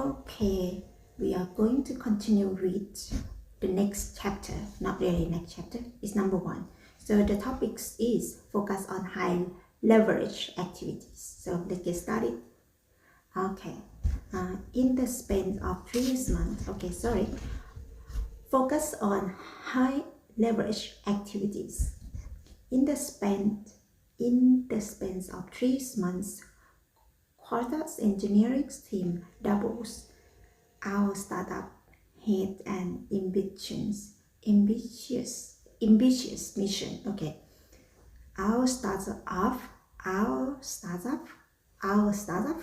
Okay, we are going to continue with the next chapter. Not really next chapter, it's number 1. So the topic is focus on high leverage activities. So let's get started. Okay, in the span of 3 months, focus on high leverage activities. In the span of 3 months, Quartz engineering team doubles our startup had an ambitious mission. Okay, our startup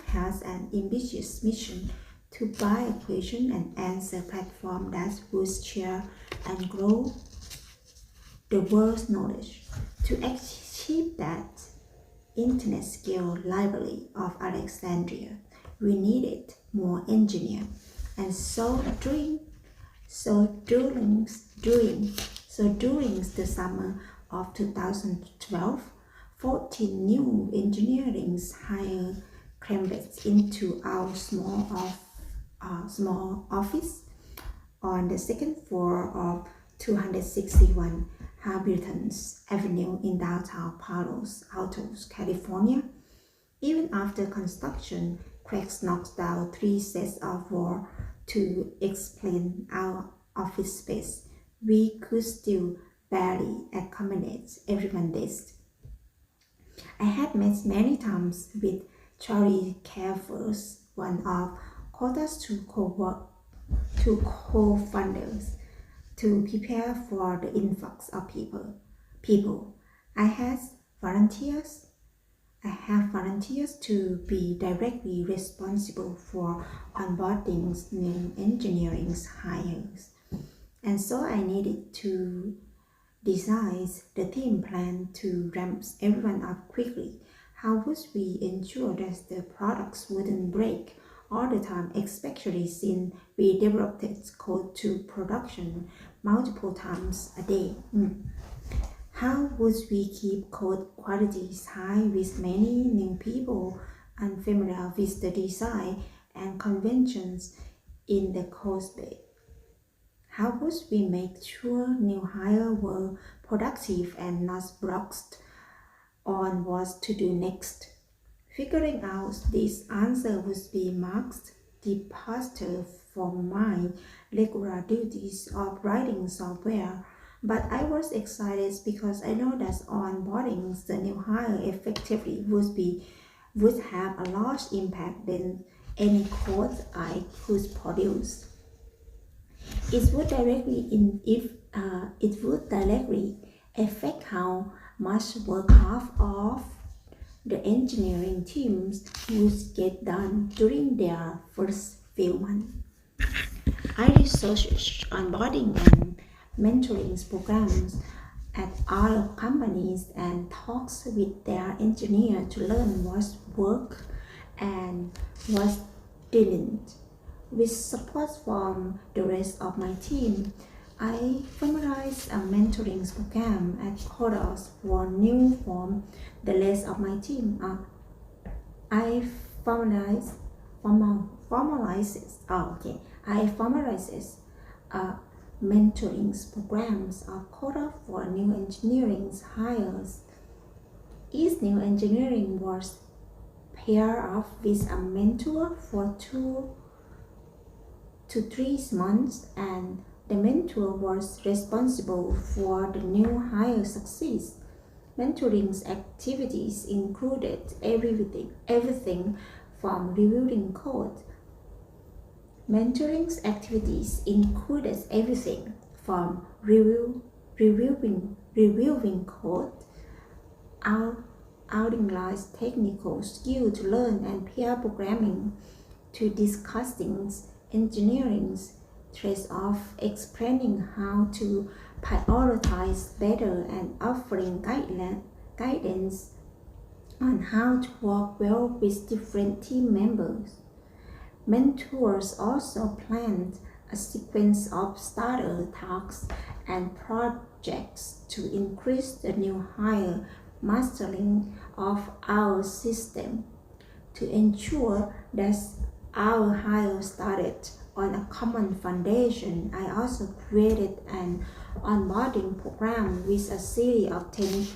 has an ambitious mission to buy a question and answer platform that would share and grow the world's knowledge. To achieve that internet scale library of Alexandria, we needed more engineers. And so during the summer of 2012, 14 new engineering hires crammed into our small office on the second floor of 261 Hamilton Avenue in downtown Palo Alto, California. Even after construction, cracks knocked down 3 sets of walls to explain our office space, we could still barely accommodate everyone's desk. I had met many times with Charlie Carefors, one of Quartz two co-founders, to prepare for the influx of people. I have volunteers to be directly responsible for onboarding new engineering hires, and so I needed to design the team plan to ramp everyone up quickly. How would we ensure that the products wouldn't break all the time, especially since we developed code to production multiple times a day? How would we keep code quality high with many new people unfamiliar with the design and conventions in the code base? How would we make sure new hires were productive and not blocked on what to do next? Figuring out this answer would be marked departure from my regular duties of writing software. But I was excited because I know that onboarding the new hire effectively would have a large impact than any code I could produce. It would directly affect how much work half of the engineering teams would get done during their first few months. I researched onboarding and mentoring programs at other companies and talks with their engineers to learn what worked and what didn't. With support from the rest of my team, I formalized a mentoring program at Quartz for new from the rest of my team. I formalized mentoring programs of Quartz for new engineering hires. Each new engineering was paired up with a mentor for 2 to 3 months, and the mentor was responsible for the new hire success. Mentoring activities included everything from reviewing code. Mentoring activities included everything from reviewing code, outlining technical skill to learn and pair programming, to discussing engineering trade-off, explaining how to prioritize better, and offering guidance on how to work well with different team members. Mentors also planned a sequence of starter tasks and projects to increase the new hire mastering of our system, to ensure that our hire started on a common foundation, I also created an onboarding program with a series of 10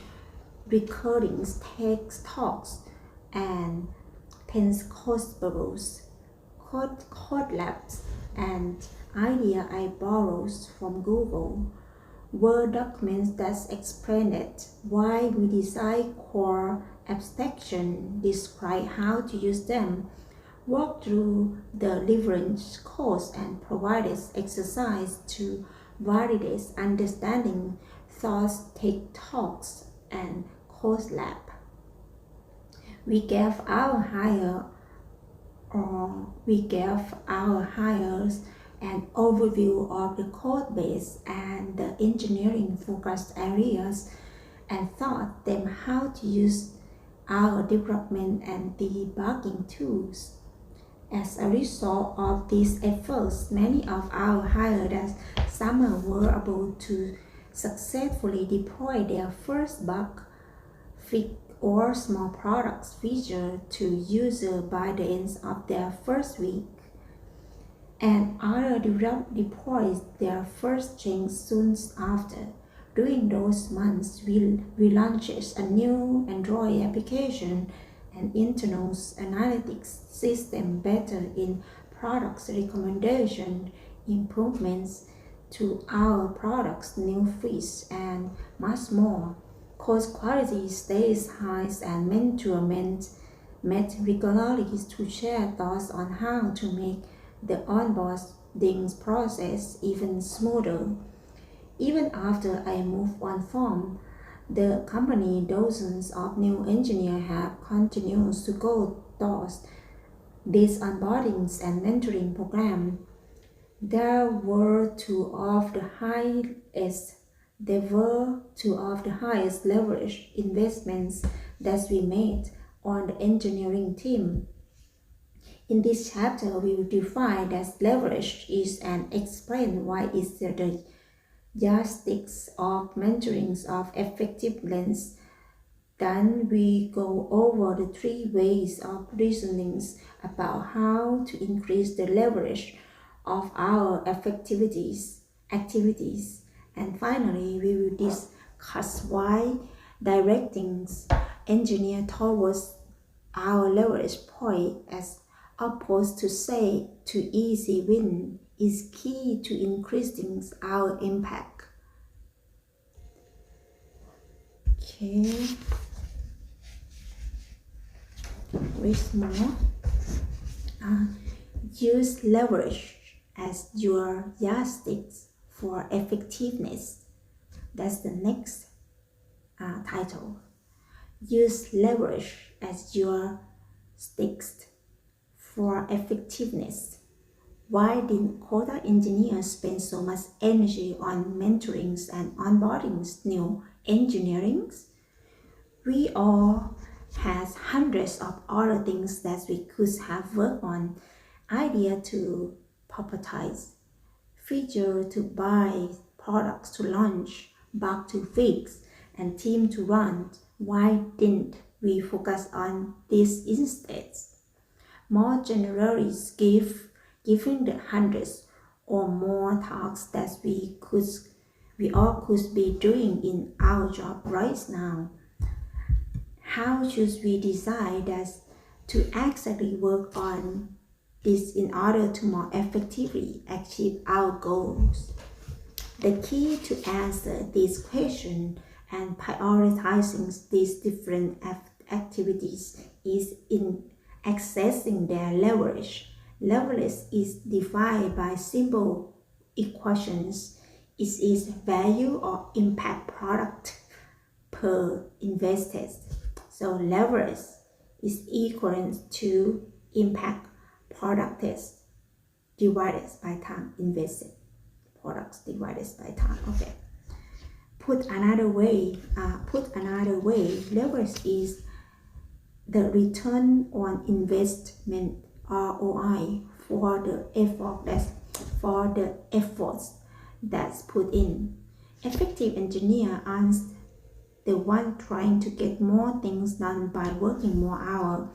recurring tech talks and 10 code labs, and idea I borrowed from Google. Word documents that explained why we design core abstraction, describe how to use them, walk through the leverage course, and provided exercise to validate understanding thoughts, take talks, and course lab. We gave our hires an overview of the code base and the engineering focused areas and taught them how to use our development and debugging tools. As a result of these efforts, many of our hires that summer were able to successfully deploy their first bug fix or small products feature to users by the end of their first week, and others deployed their first change soon after. During those months, we launched a new Android application and internal analytics system better in products recommendation, improvements to our products, new features, and much more. Code quality stays high, and mentor met regularly to share thoughts on how to make the onboarding process even smoother. Even after I moved on from the company, dozens of new engineers have continued to go through these onboardings and mentoring program. There were two of the highest leverage investments that we made on the engineering team. In this chapter, we will define that leverage is and explain why it's the yardsticks of mentoring of effectiveness. Then we go over the 3 ways of reasoning about how to increase the leverage of our activities. And finally, we will discuss why directing engineer towards our leverage point as opposed to say to easy win is key to increasing our impact. Okay, read more. Use leverage as your yardsticks for effectiveness. That's the next title. Use leverage as your sticks for effectiveness. Why did quota engineers spend so much energy on mentoring and onboarding new engineering? We all had hundreds of other things that we could have worked on. Idea to prototype, feature to buy, products to launch, bug to fix, and team to run. Why didn't we focus on this instead? More generally, given the hundreds or more tasks that we all could be doing in our job right now, how should we decide that to actually work on this in order to more effectively achieve our goals? The key to answer this question and prioritizing these different activities is in accessing their leverage. Leverage is defined by simple equations. It is value or impact product per invested. So leverage is equal to impact products divided by time invested. Products divided by time. Okay. Put another way, leverage is the return on investment ROI for the efforts that's put in. Effective engineer aren't the one trying to get more things done by working more hours.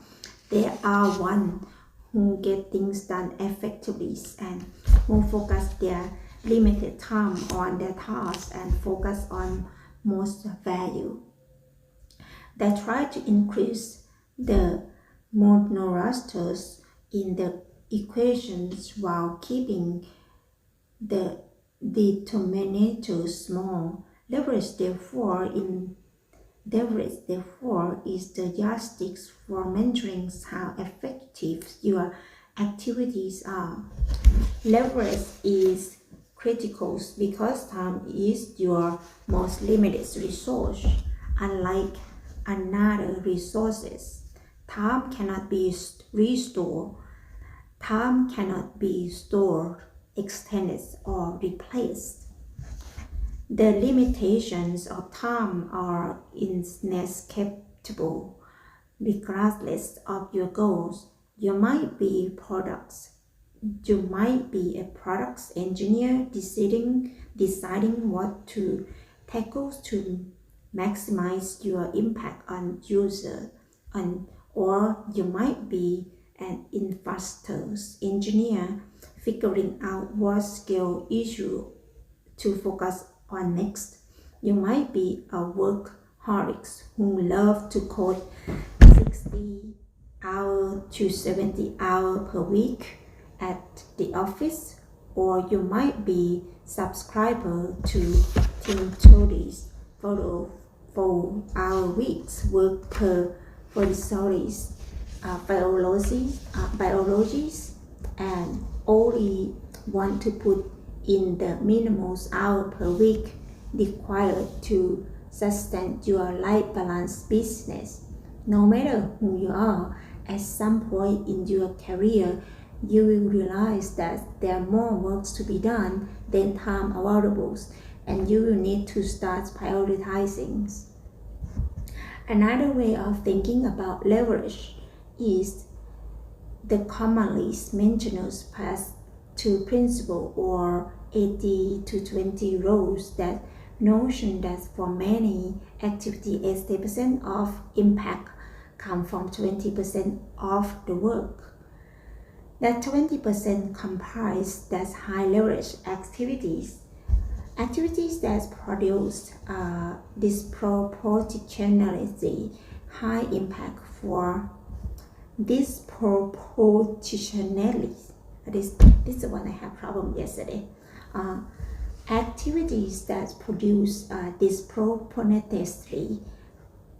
They are one who get things done effectively and who focus their limited time on their tasks and focus on most value. They try to increase the monoasters in the equations while keeping the denominator small. Leverage therefore is the yardstick for measuring how effective your activities are. Leverage is critical because time is your most limited resource. Unlike another resources, time cannot be restored. Time cannot be stored, extended, or replaced. The limitations of time are inescapable, regardless of your goals. You might be a products engineer deciding what to tackle to maximize your impact on user, or you might be an infrastructure engineer figuring out what skill issue to focus on next. You might be a workaholic who love to code 60 hours to 70 hours per week at the office, or you might be subscriber to Team Toadies for 4-hour weeks work per studies biologies and only want to put in the minimum hour per week required to sustain your life balance business. No matter who you are, at some point in your career, you will realize that there are more work to be done than time available, and you will need to start prioritizing. Another way of thinking about leverage is the commonly mentioned path to principle or 80-20 rules, that notion that for many activity 80% of impact come from 20% of the work. That 20% comprise that high leverage activities that produce disproportionately high impact for disproportionately. This is the one I had problem yesterday. Activities that produce disproportionately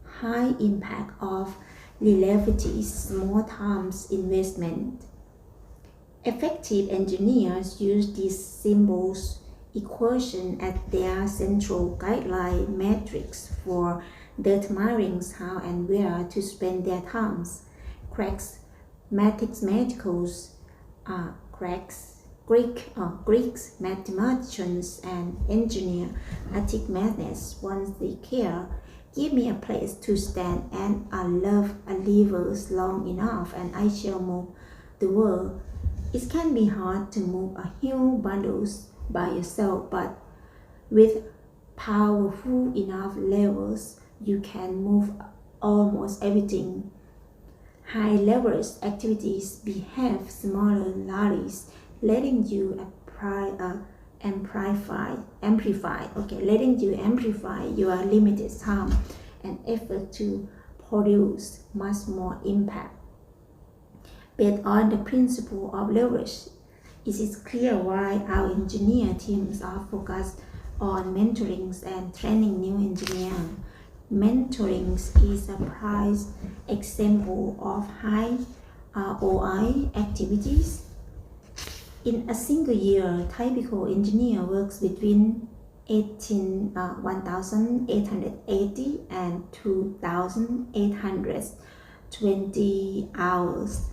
high impact of relatively small times investment. Effective engineers use these symbols equation as their central guideline metrics for determining how and where to spend their times. Greeks mathematicians and engineers arithmetics once they care. Give me a place to stand and I love a levers long enough and I shall move the world. It can be hard to move a huge bundles by yourself, but with powerful enough levers, you can move almost everything. High leverage activities behave smaller rallies, letting you amplify your limited time and effort to produce much more impact. Based on the principle of leverage, it is clear why our engineer teams are focused on mentoring and training new engineers. Mentoring is a prime example of high ROI activities. In a single year, typical engineer works between 1,880 and 2,820 hours,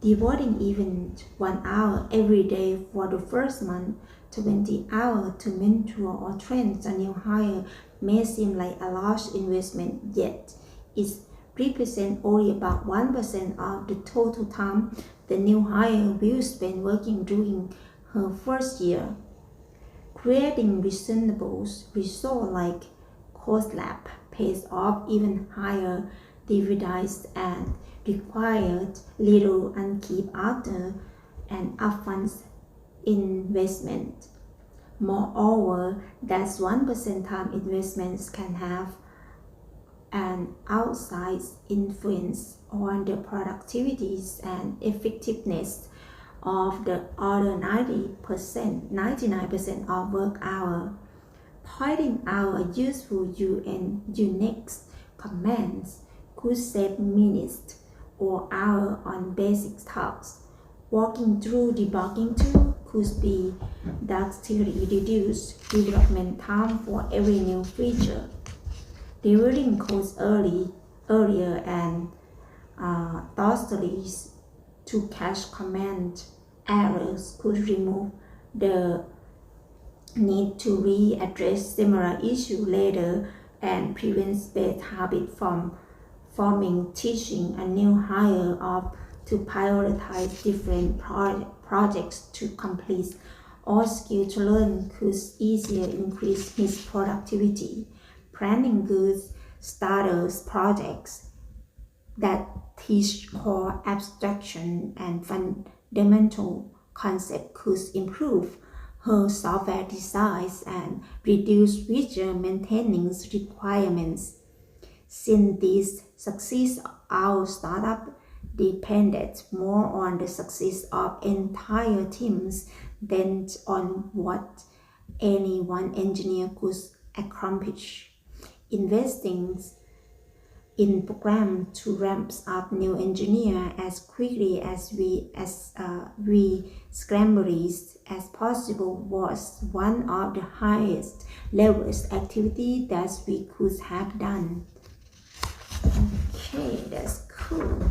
devoting even 1 hour every day for the first month. 20 hours to mentor or train a new hire may seem like a large investment, yet it represents only about 1% of the total time the new hire will spend working during her first year. Creating reasonable results like cost lab pays off even higher dividends, and required little upkeep after an upfront investment. Moreover, that 1% time investments can have an outsized influence on the productivities and effectiveness of the other 99% of work hour. Pointing out a useful Unix commands could save minutes or hours on basic tasks. Walking through debugging tool could be drastically reduce development time for every new feature. Delivering codes earlier and thoughtfully to catch command errors could remove the need to readdress similar issues later and prevents bad habit from forming. Teaching a new hire of to prioritize different projects to complete all skills to learn could easier increase his productivity. Planning good starters projects that teach core abstraction and fundamental concept could improve her software designs and reduce feature maintenance requirements. Since this success, our startup depended more on the success of entire teams than on what any one engineer could accomplish. Investing in program to ramp up new engineer as quickly as we scrambled as possible was one of the highest levels activity that we could have done. Okay, that's cool.